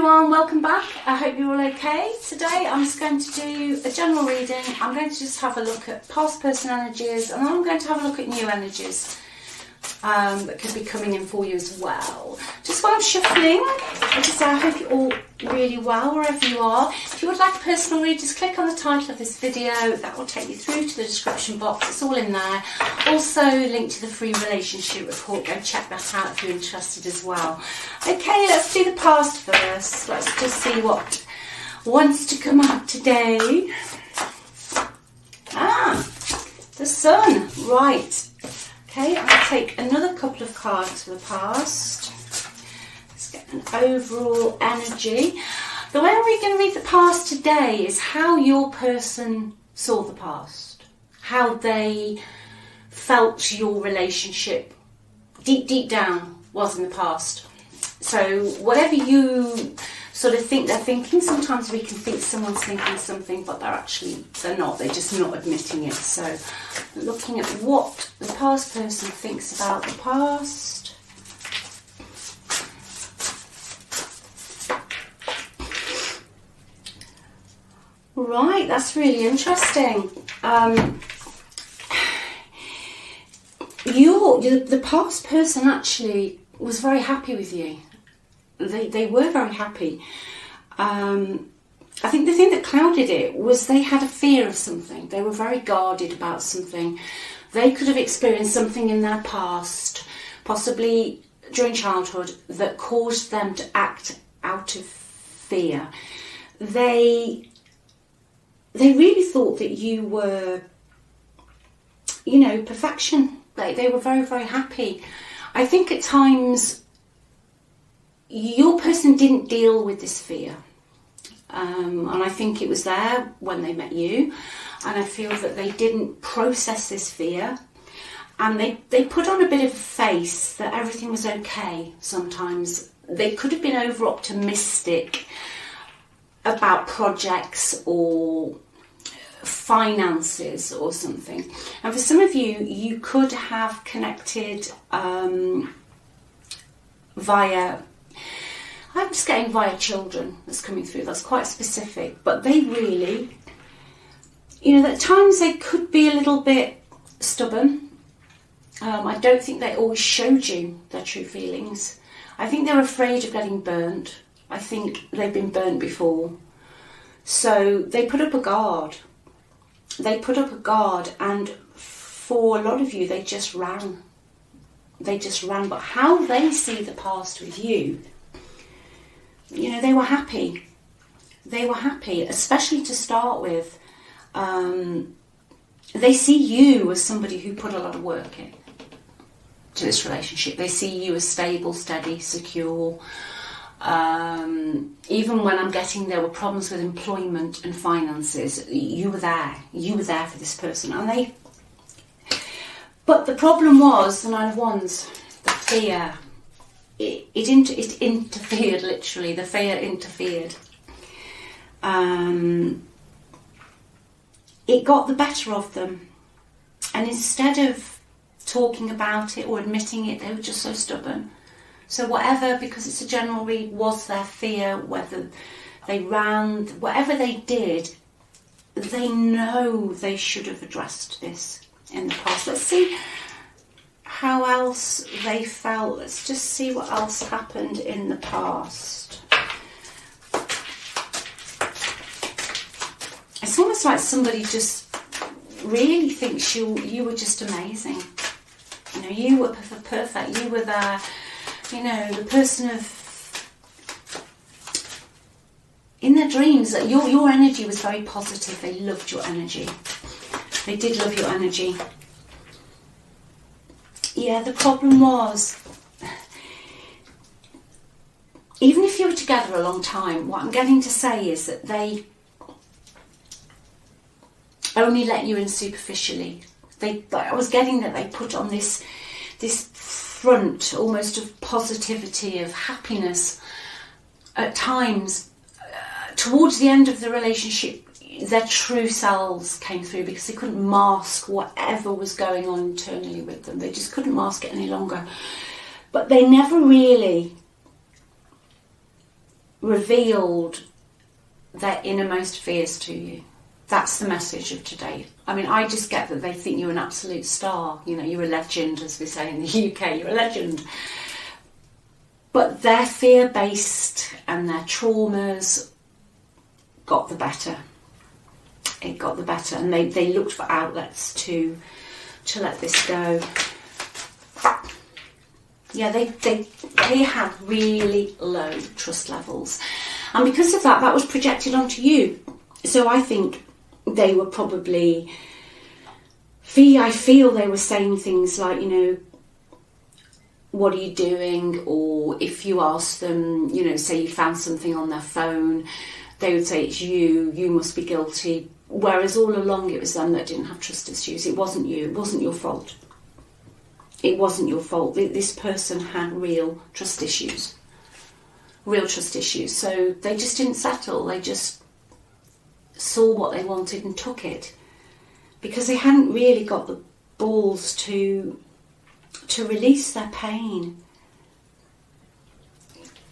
everyone, welcome back. I hope you're all okay. Today I'm just going to do a general reading. I'm going to just have a look at past person energies, and then I'm going to have a look at new energies that could be coming in for you as well. Just while I'm shuffling, I hope you're all really well wherever you are. If you would like a personal read, just click on the title of this video. That will take you through to the description box. It's all in there. Also link to the free relationship report. Go check that out if you're interested as well. Okay, let's do the past first. Let's just see what wants to come up today. The sun. Right. Okay, I'm going to take another couple of cards for the past. Let's get an overall energy. The way we're going to read the past today is how your person saw the past. How they felt your relationship deep down was in the past. So whatever you sort of think they're thinking, sometimes we can think someone's thinking something, but they're not. They're just not admitting it. So looking at what the past person thinks about the past. Right, that's really interesting. The past person actually was very happy with you. They were very happy. I think the thing that clouded it was they had a fear of something. They were very guarded about something. They could have experienced something in their past, possibly during childhood, that caused them to act out of fear. They really thought that you were, perfection. They were very, very happy. I think at times your person didn't deal with this fear. And I think it was there when they met you. And I feel that they didn't process this fear. And they put on a bit of a face that everything was okay sometimes. They could have been over optimistic about projects or finances or something. And for some of you, you could have connected via children that's coming through. That's quite specific, but they really, at times they could be a little bit stubborn. I don't think they always showed you their true feelings. I think they're afraid of getting burnt. I think they've been burnt before. So they put up a guard. And for a lot of you, they just ran. But how they see the past with you, they were happy. They were happy, especially to start with. They see you as somebody who put a lot of work in to this relationship. They see you as stable, steady, secure. Even when I'm getting there were problems with employment and finances, you were there. You were there for this person. But the problem was the Nine of Wands, the fear. It interfered, literally. The fear interfered. It got the better of them. And instead of talking about it or admitting it, they were just so stubborn. So whatever, because it's a general read, was their fear, whether they ran, whatever they did, they know they should have addressed this in the past. Let's see how else they felt. Let's just see what else happened in the past. It's almost like somebody just really thinks you were just amazing. You were perfect. You were there. The person in their dreams, your energy was very positive. They loved your energy. They did love your energy. Yeah, the problem was, even if you were together a long time, what I'm getting to say is that they only let you in superficially. I was getting that they put on this front almost of positivity, of happiness. At times, towards the end of the relationship, their true selves came through because they couldn't mask whatever was going on internally with them. They just couldn't mask it any longer. But they never really revealed their innermost fears to you. That's the message of today. I mean, I just get that they think you're an absolute star. You know, you're a legend, as we say in the UK, you're a legend. But their fear-based and their traumas got the better. It got the better, and they looked for outlets to let this go. Yeah, they had really low trust levels, and because of that, that was projected onto you. So I think they were probably, I feel they were saying things like, you know, what are you doing? Or if you ask them, you know, say you found something on their phone, they would say it's you must be guilty. Whereas all along it was them that didn't have trust issues. It wasn't you, it wasn't your fault. It wasn't your fault. This person had real trust issues. Real trust issues. So they just didn't settle. They just saw what they wanted and took it. Because they hadn't really got the balls to release their pain.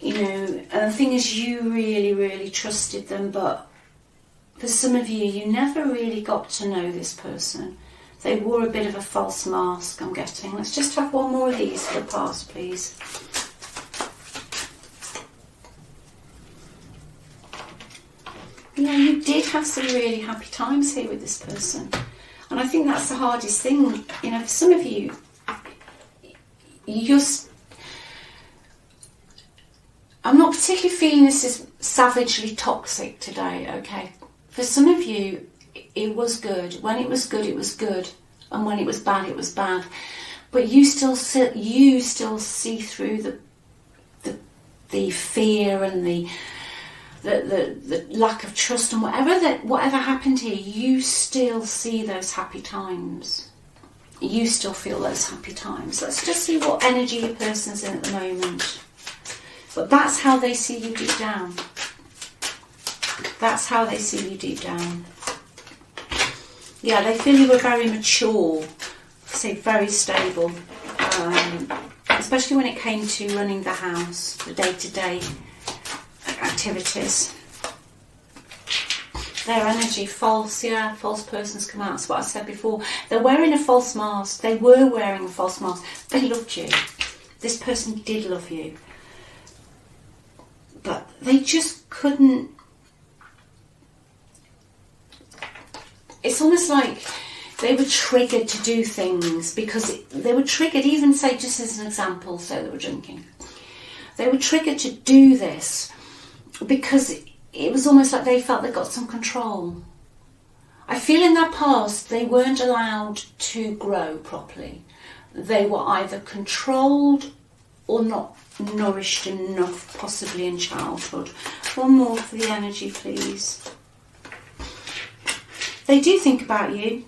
You know, and the thing is, you really, really trusted them, but for some of you, you never really got to know this person. They wore a bit of a false mask, I'm getting. Let's just have one more of these for the past, please. Yeah, you did have some really happy times here with this person. And I think that's the hardest thing. You know, for some of you, I'm not particularly feeling this is savagely toxic today, okay? For some of you, it was good. When it was good, it was good. And when it was bad, it was bad. But you still see through the fear and the lack of trust and whatever happened here, you still see those happy times. You still feel those happy times. Let's just see what energy your person's in at the moment. But that's how they see you deep down. That's how they see you deep down. Yeah, they feel you were very mature, say very stable, especially when it came to running the house, the day-to-day activities. Their energy, false, yeah, false persons come out. That's what I said before. They're wearing a false mask. They were wearing a false mask. They loved you. This person did love you. But they just couldn't. It's almost like they were triggered to do things because they were triggered, even say just as an example, so they were drinking. They were triggered to do this because it was almost like they felt they got some control. I feel in their past they weren't allowed to grow properly. They were either controlled or not nourished enough, possibly in childhood. One more for the energy, please. They do think about you.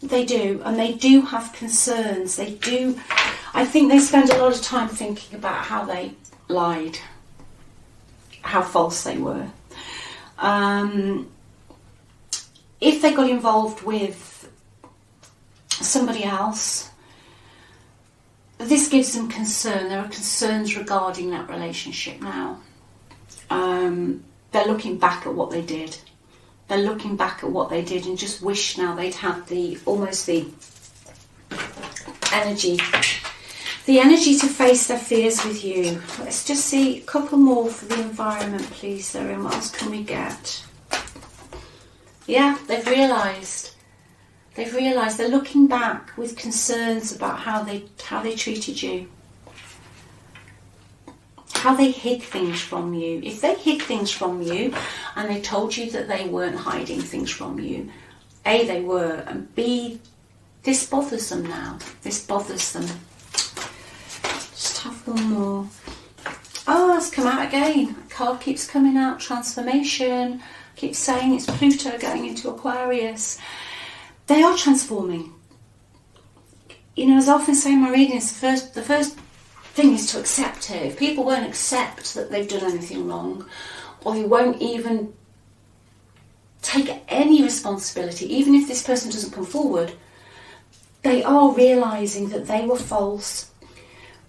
They do, and they do have concerns. They do. I think they spend a lot of time thinking about how they lied, how false they were. If they got involved with somebody else, this gives them concern. There are concerns regarding that relationship now. They're looking back at what they did. They're looking back at what they did and just wish now they'd had the energy to face their fears with you. Let's just see a couple more for the environment, please, Zoe. What else can we get? Yeah, they've realised. They're looking back with concerns about how they treated you. How they hid things from you. If they hid things from you and they told you that they weren't hiding things from you, A, they were, and B, this bothers them now. This bothers them. Just have one more. Oh, it's come out again. The card keeps coming out. Transformation. Keeps saying it's Pluto going into Aquarius. They are transforming. You know, as I often say in my readings, the first thing is to accept it. If people won't accept that they've done anything wrong, or they won't even take any responsibility, even if this person doesn't come forward, they are realising that they were false,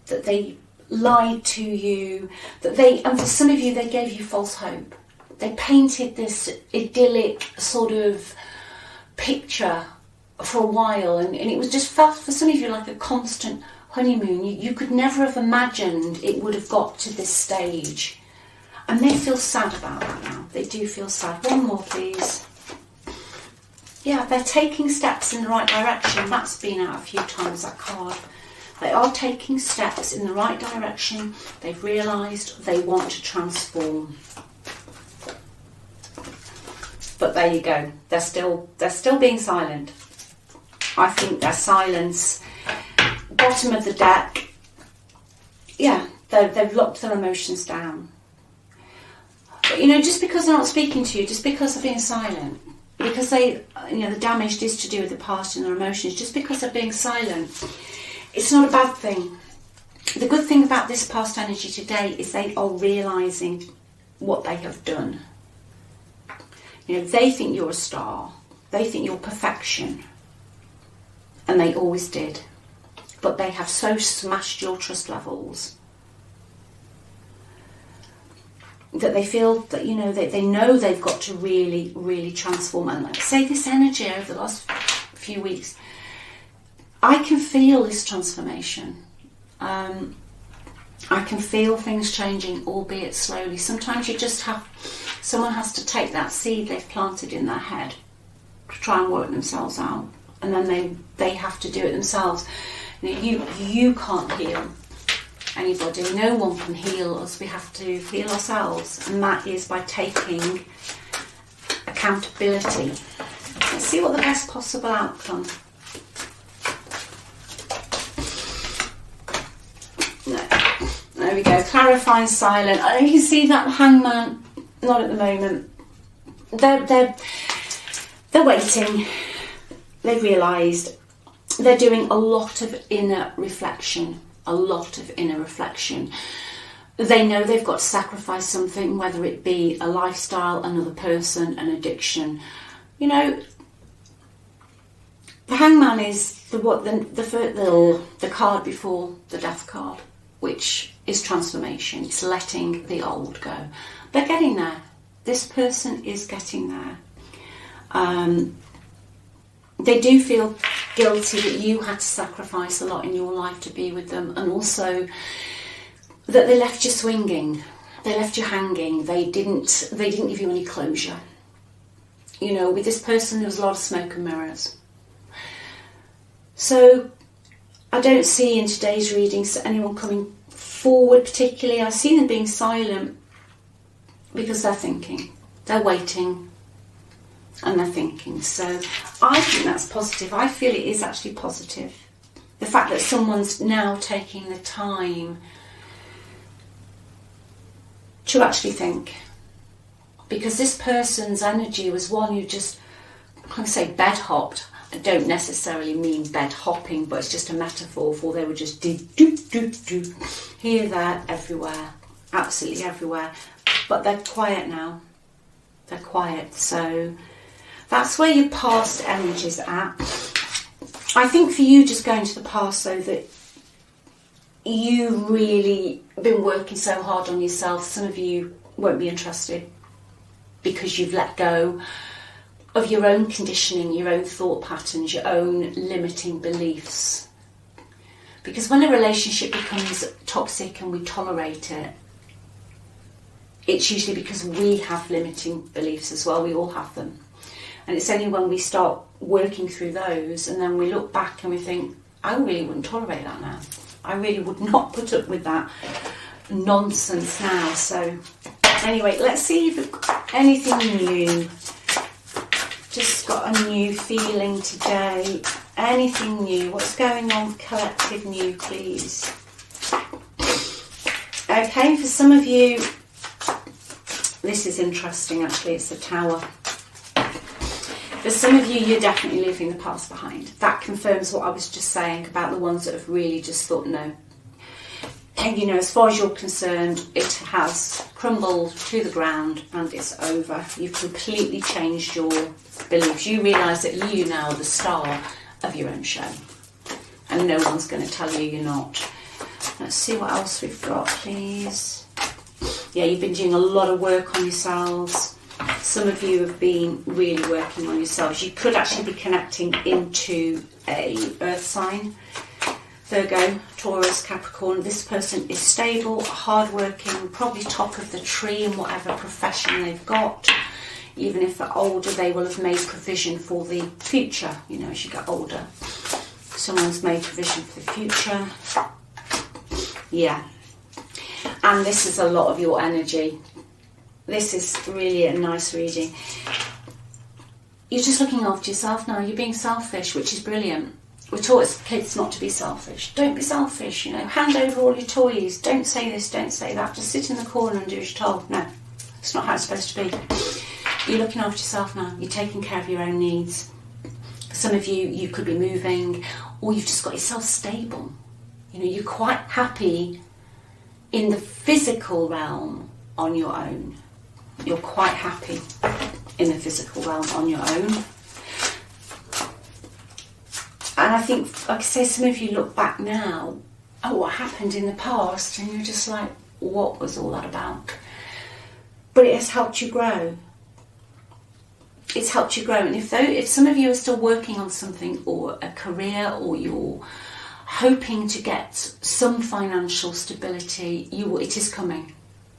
that they lied to you, and for some of you, they gave you false hope. They painted this idyllic sort of picture for a while, and it was just felt for some of you like a constant honeymoon. You could never have imagined it would have got to this stage. And they feel sad about that now. They do feel sad. One more, please. Yeah, they're taking steps in the right direction. That's been out a few times, that card. They are taking steps in the right direction. They've realised they want to transform. But there you go. They're still being silent. I think their silence, bottom of the deck, yeah, they've locked their emotions down. But, just because they're not speaking to you, just because they're being silent, because the damage is to do with the past and their emotions, just because they're being silent, it's not a bad thing. The good thing about this past energy today is they are realising what they have done. They think you're a star. They think you're perfection. And they always did. But they have so smashed your trust levels that they feel that, they know they've got to really, really transform. And like say this energy over the last few weeks, I can feel this transformation. I can feel things changing, albeit slowly. Sometimes someone has to take that seed they've planted in their head to try and work themselves out. And then they have to do it themselves. You can't heal anybody. No one can heal us. We have to heal ourselves. And that is by taking accountability. Let's see what the best possible outcome. No. There we go. Clarifying silent. Oh, you can see that Hangman. Not at the moment. They're waiting. They've realised they're doing a lot of inner reflection. They know they've got to sacrifice something, whether it be a lifestyle, another person, an addiction. The Hangman is the card before the Death card, which is transformation. It's letting the old go. They're getting there. This person is getting there. They do feel guilty that you had to sacrifice a lot in your life to be with them, and also that they left you swinging, they left you hanging, they didn't give you any closure. With this person there was a lot of smoke and mirrors. So I don't see in today's readings anyone coming forward particularly. I see them being silent because they're thinking, they're waiting, and they're thinking. So I think that's positive. I feel it is actually positive. The fact that someone's now taking the time to actually think. Because this person's energy was one who just, I say bed hopped. I don't necessarily mean bed hopping, but it's just a metaphor for they were just do, here, there, everywhere. Absolutely everywhere. But they're quiet now. They're quiet. So that's where your past energy's at. I think for you, just going to the past, so that you've really been working so hard on yourself. Some of you won't be interested because you've let go of your own conditioning, your own thought patterns, your own limiting beliefs. Because when a relationship becomes toxic and we tolerate it, it's usually because we have limiting beliefs as well. We all have them. And it's only when we start working through those and then we look back and we think, I really wouldn't tolerate that now. I really would not put up with that nonsense now. So anyway, let's see if we've got anything new. Just got a new feeling today. Anything new? What's going on with collective new, please? Okay, for some of you, this is interesting actually. It's the Tower. For some of you, you're definitely leaving the past behind. That confirms what I was just saying about the ones that have really just thought no. And as far as you're concerned, it has crumbled to the ground and it's over. You've completely changed your beliefs. You realise that you now are the star of your own show. And no one's going to tell you you're not. Let's see what else we've got, please. Yeah, you've been doing a lot of work on yourselves. Some of you have been really working on yourselves. You could actually be connecting into a earth sign. Virgo, Taurus, Capricorn. This person is stable, hardworking, probably top of the tree in whatever profession they've got. Even if they're older, they will have made provision for the future. You know, as you get older, someone's made provision for the future. Yeah. And this is a lot of your energy. This is really a nice reading. You're just looking after yourself now. You're being selfish, which is brilliant. We're taught as kids not to be selfish. Don't be selfish, you know. Hand over all your toys. Don't say this, don't say that. Just sit in the corner and do as you're told. No, it's not how it's supposed to be. You're looking after yourself now. You're taking care of your own needs. Some of you, you could be moving, or you've just got yourself stable. You know, you're quite happy in the physical realm on your own. You're quite happy in the physical realm on your own. And I think, like I say, some of you look back now at what happened in the past and you're just like, what was all that about? But it has helped you grow. It's helped you grow. And if some of you are still working on something, or a career, or you're hoping to get some financial stability, it is coming.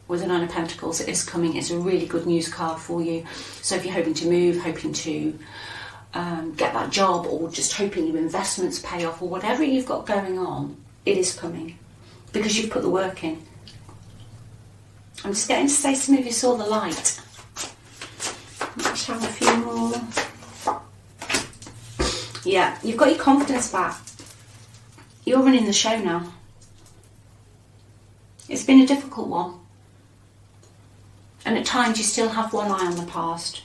With the Nine of Pentacles, it is coming. It's a really good news card for you. So if you're hoping to move, hoping to get that job, or just hoping your investments pay off, or whatever you've got going on, it is coming because you've put the work in. I'm just getting to say some of you saw the light. Let's have a few more. Yeah, you've got your confidence back. You're running the show now. It's been a difficult one. And at times you still have one eye on the past.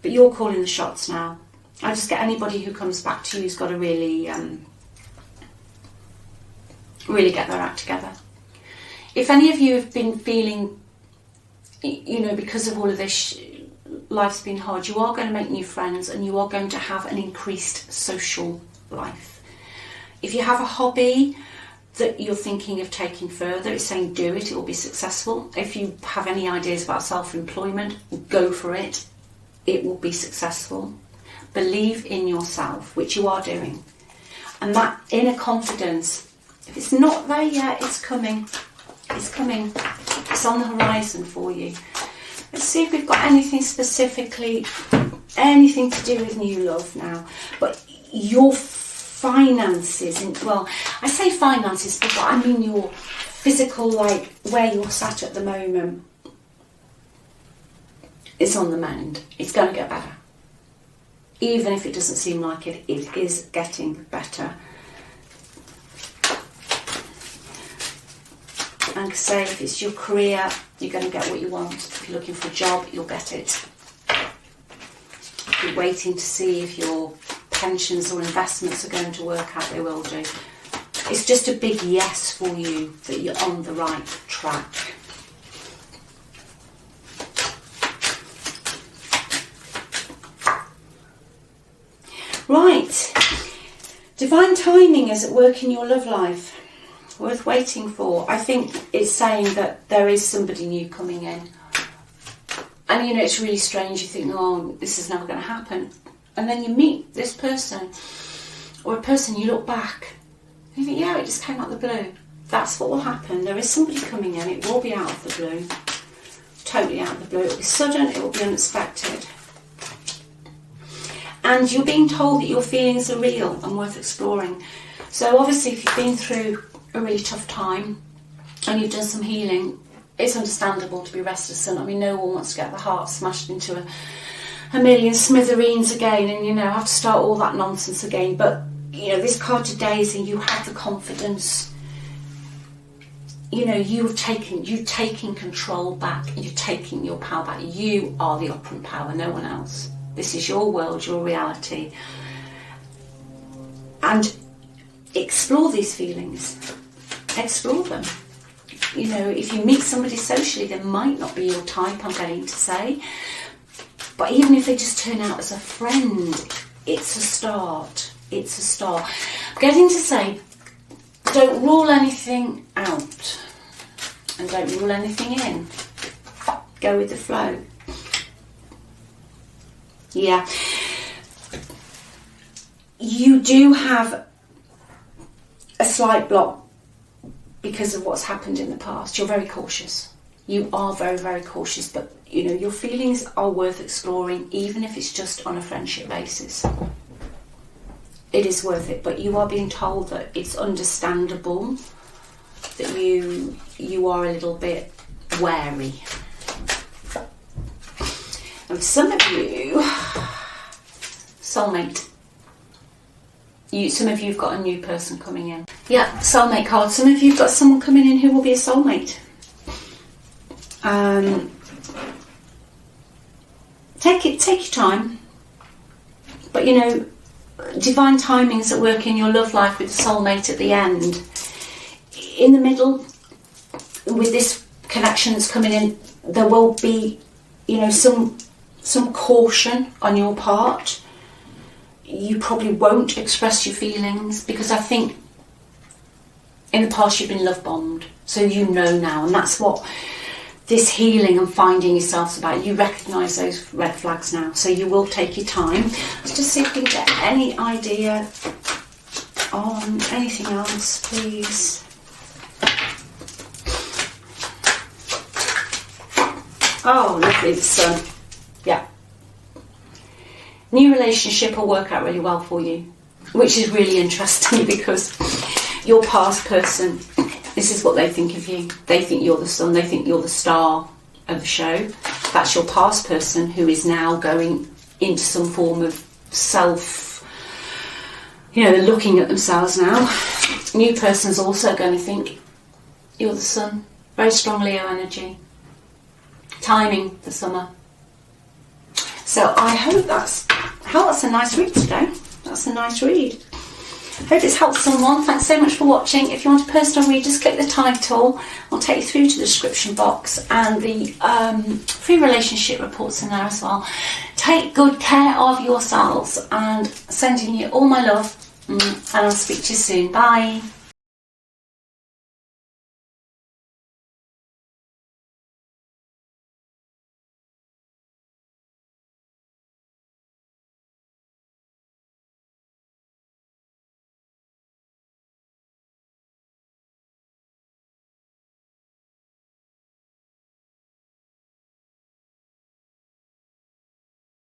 But you're calling the shots now. I just get anybody who comes back to you who's got to really get their act together. If any of you have been feeling, you know, because of all of this, life's been hard, you are going to make new friends and you are going to have an increased social life. If you have a hobby that you're thinking of taking further, it's saying do it, it will be successful. If you have any ideas about self-employment, go for it. It will be successful. Believe in yourself, which you are doing. And that inner confidence, if it's not there yet, it's coming. It's coming. It's on the horizon for you. Let's see if we've got anything specifically, anything to do with new love now. But your finances, well, I say finances, but I mean your physical, like where you're sat at the moment, is on the mend. It's going to get better. Even if it doesn't seem like it, it is getting better. And say if it's your career, you're going to get what you want. If you're looking for a job, you'll get it. If you're waiting to see if your pensions or investments are going to work out, they will do. It's just a big yes for you that you're on the right track. Right, divine timing is at work in your love life. Worth waiting for. I think it's saying that there is somebody new coming in. And you know, it's really strange. You think, oh, this is never going to happen. And then you meet this person, or a person, you look back, and you think, yeah, it just came out of the blue. That's what will happen. There is somebody coming in. It will be out of the blue. Totally out of the blue. It will be sudden. It will be unexpected. And you're being told that your feelings are real and worth exploring. So obviously, if you've been through a really tough time and you've done some healing, it's understandable to be restless. And I mean, no one wants to get the heart smashed into a million smithereens again and, you know, have to start all that nonsense again. But, you know, this card today is saying you have the confidence. You know, you're taking control back. You're taking your power back. You are the operant power, no one else. This is your world, your reality. And explore these feelings. Explore them. You know, if you meet somebody socially, they might not be your type, I'm going to say. But even if they just turn out as a friend, it's a start. It's a start. I'm getting to say don't rule anything out and don't rule anything in. Go with the flow. Yeah. You do have a slight block because of what's happened in the past. You're very cautious. You are very, very cautious, but you know, your feelings are worth exploring, even if it's just on a friendship basis. It is worth it, but you are being told that it's understandable that you are a little bit wary. And some of you, soulmate. Some of you've got a new person coming in. Yeah, soulmate card. Some of you've got someone coming in who will be a soulmate. Take your time. But you know, divine timings that work in your love life with a soulmate at the end. In the middle, with this connection that's coming in, there will be, you know, some caution on your part. You probably won't express your feelings because I think in the past you've been love bombed, so you know now, and that's what this healing and finding yourself is about. You recognise those red flags now, so you will take your time. Let's just see if we can get any idea on anything else, please. Oh, lovely, the sun. Yeah. New relationship will work out really well for you, which is really interesting because your past person, this is what they think of you. They think you're the sun, they think you're the star of the show. That's your past person who is now going into some form of self, you know, they're looking at themselves now. New person's also going to think you're the sun. Very strong Leo energy. Timing for summer. So I hope that's a nice read today. That's a nice read. Hope it's helped someone. Thanks so much for watching. If you want a personal read, just click the title. I'll take you through to the description box, and the free relationship reports in there as well. Take good care of yourselves, and sending you all my love, and I'll speak to you soon. Bye.